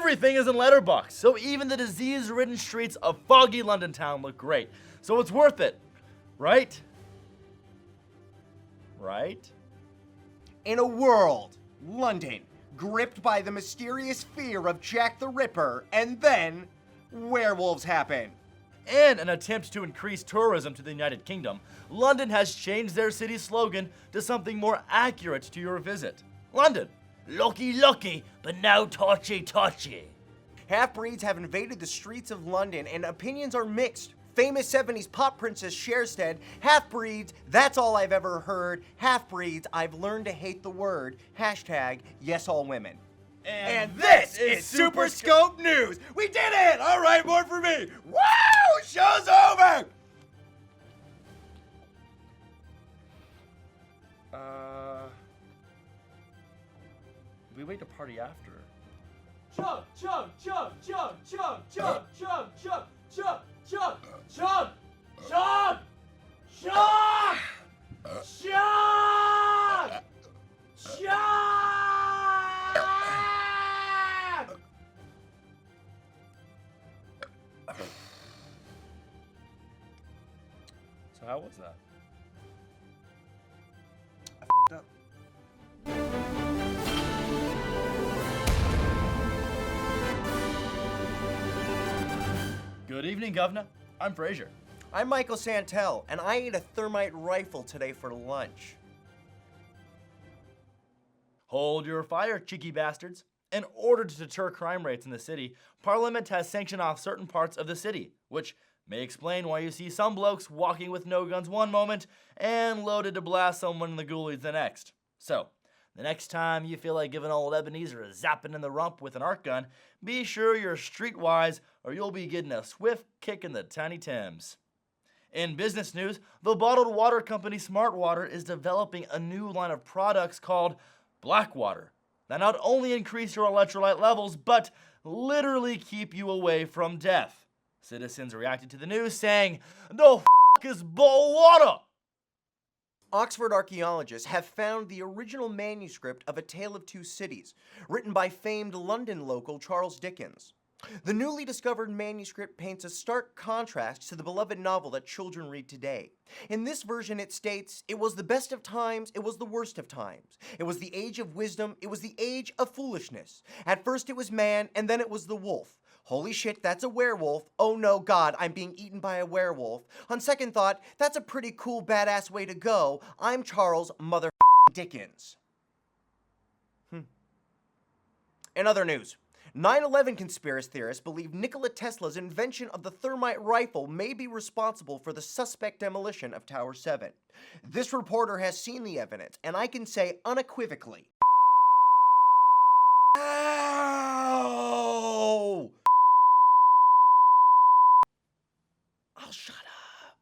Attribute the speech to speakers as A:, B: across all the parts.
A: Everything is in letterbox, so even the disease-ridden streets of foggy London town look great. So it's worth it, right? Right?
B: In a world, London, gripped by the mysterious fear of Jack the Ripper, and then werewolves happen.
A: In an attempt to increase tourism to the United Kingdom, London has changed their city slogan to something more accurate to your visit. London, lucky lucky, but now touchy touchy.
B: Half-breeds have invaded the streets of London and opinions are mixed. Famous 70s pop princess Cher said, half-breeds, that's all I've ever heard. Half-breeds, I've learned to hate the word. Hashtag, yes all women. And this is Super Scope News. We did it! All right, more for me. Woo! Show's over!
A: We wait to party after.
C: Chug, chug, chug, chug, chug, chug, chug, chug, chug, chug, chug, chug, chug, chug, chug.
A: So how was that?
B: Up.
A: Good evening, Governor. I'm Fraser.
B: I'm Michael Santel, and I ate a thermite rifle today for lunch.
A: Hold your fire, cheeky bastards. In order to deter crime rates in the city, Parliament has sanctioned off certain parts of the city, which may explain why you see some blokes walking with no guns one moment and loaded to blast someone in the ghoulies the next. So, the next time you feel like giving old Ebenezer a zapping in the rump with an arc gun, be sure you're streetwise or you'll be getting a swift kick in the Tiny Tims. In business news, the bottled water company Smart Water is developing a new line of products called Blackwater that not only increase your electrolyte levels, but literally keep you away from death. Citizens reacted to the news saying, "The f*** is bottled water?"
B: Oxford archaeologists have found the original manuscript of A Tale of Two Cities, written by famed London local Charles Dickens. The newly discovered manuscript paints a stark contrast to the beloved novel that children read today. In this version, it states, "It was the best of times, it was the worst of times. It was the age of wisdom, it was the age of foolishness. At first it was man, and then it was the wolf. Holy shit, that's a werewolf. Oh no, God, I'm being eaten by a werewolf. On second thought, that's a pretty cool, badass way to go. I'm Charles Dickens." In other news, 9/11 conspiracy theorists believe Nikola Tesla's invention of the thermite rifle may be responsible for the suspect demolition of Tower 7. This reporter has seen the evidence, and I can say unequivocally, ow!
A: I'll shut up.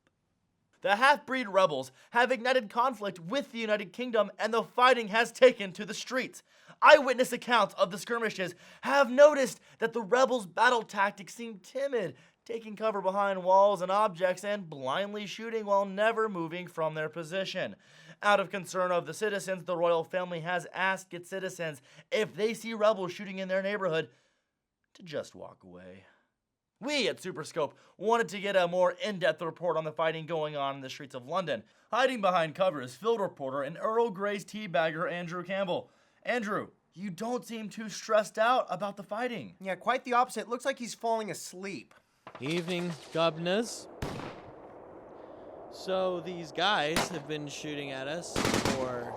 A: The half-breed rebels have ignited conflict with the United Kingdom and the fighting has taken to the streets. Eyewitness accounts of the skirmishes have noticed that the rebels' battle tactics seem timid, taking cover behind walls and objects and blindly shooting while never moving from their position. Out of concern of the citizens, the royal family has asked its citizens if they see rebels shooting in their neighborhood to just walk away. We at Superscope wanted to get a more in-depth report on the fighting going on in the streets of London. Hiding behind cover is field reporter and Earl Grey's teabagger Andrew Campbell. Andrew, you don't seem too stressed out about the fighting.
B: Yeah, quite the opposite. Looks like he's falling asleep.
C: Evening, governors. So these guys have been shooting at us for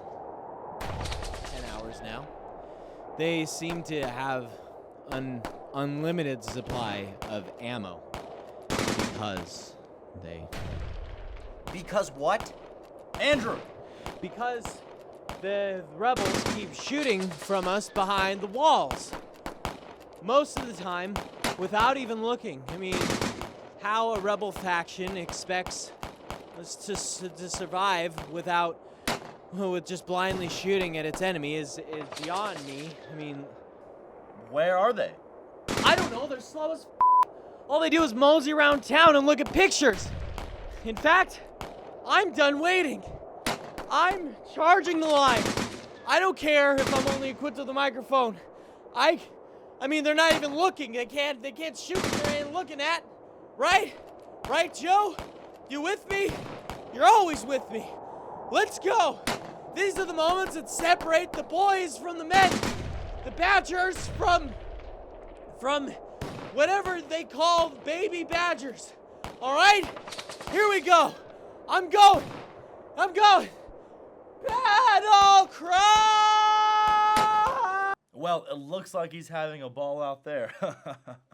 C: 10 hours now. They seem to have an unlimited supply of ammo because
B: Because what?
A: Andrew!
C: Because the rebels keep shooting from us behind the walls. Most of the time, without even looking. I mean, how a rebel faction expects us to survive with just blindly shooting at its enemy is beyond me. I mean,
A: Where are they?
C: I don't know, they're slow as f***. All they do is mosey around town and look at pictures. In fact, I'm done waiting. I'm charging the line. I don't care if I'm only equipped with a microphone. I I mean, they're not even looking. They can't shoot if they ain't looking at. Right? Right, Joe? You with me? You're always with me. Let's go. These are the moments that separate the boys from the men. The badgers from whatever they call baby badgers. All right? Here we go. I'm going. Battle cry!
A: Well, it looks like he's having a ball out there.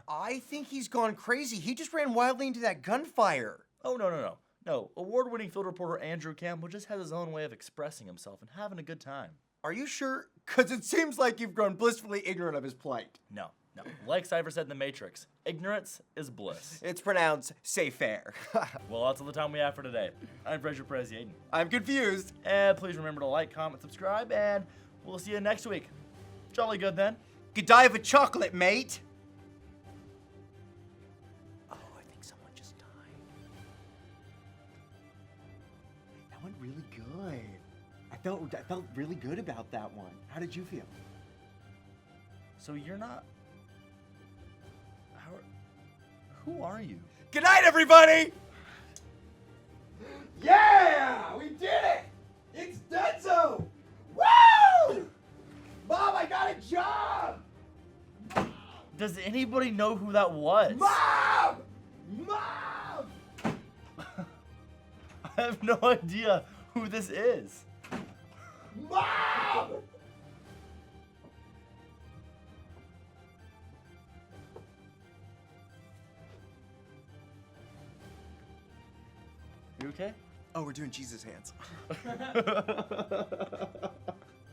B: I think he's gone crazy. He just ran wildly into that gunfire.
A: Oh, no. No, award-winning field reporter Andrew Campbell just has his own way of expressing himself and having a good time.
B: Are you sure? Because it seems like you've grown blissfully ignorant of his plight.
A: No. Like Cypher said in The Matrix, ignorance is bliss.
B: It's pronounced say fair.
A: Well, that's all the time we have for today. I'm Fraser Preziaden.
B: I'm confused.
A: And please remember to like, comment, subscribe, and we'll see you next week. Jolly good then.
B: Godiva chocolate, mate. Oh, I think someone just died. That went really good. I felt really good about that one. How did you feel?
A: So you're not... Who are you?
B: Good night, everybody! Yeah! We did it! It's Denso! Woo! Mom, I got a job!
A: Does anybody know who that was?
B: Mom! Mom!
A: I have no idea who this is.
B: Mom!
A: You okay?
B: Oh, we're doing Jesus hands.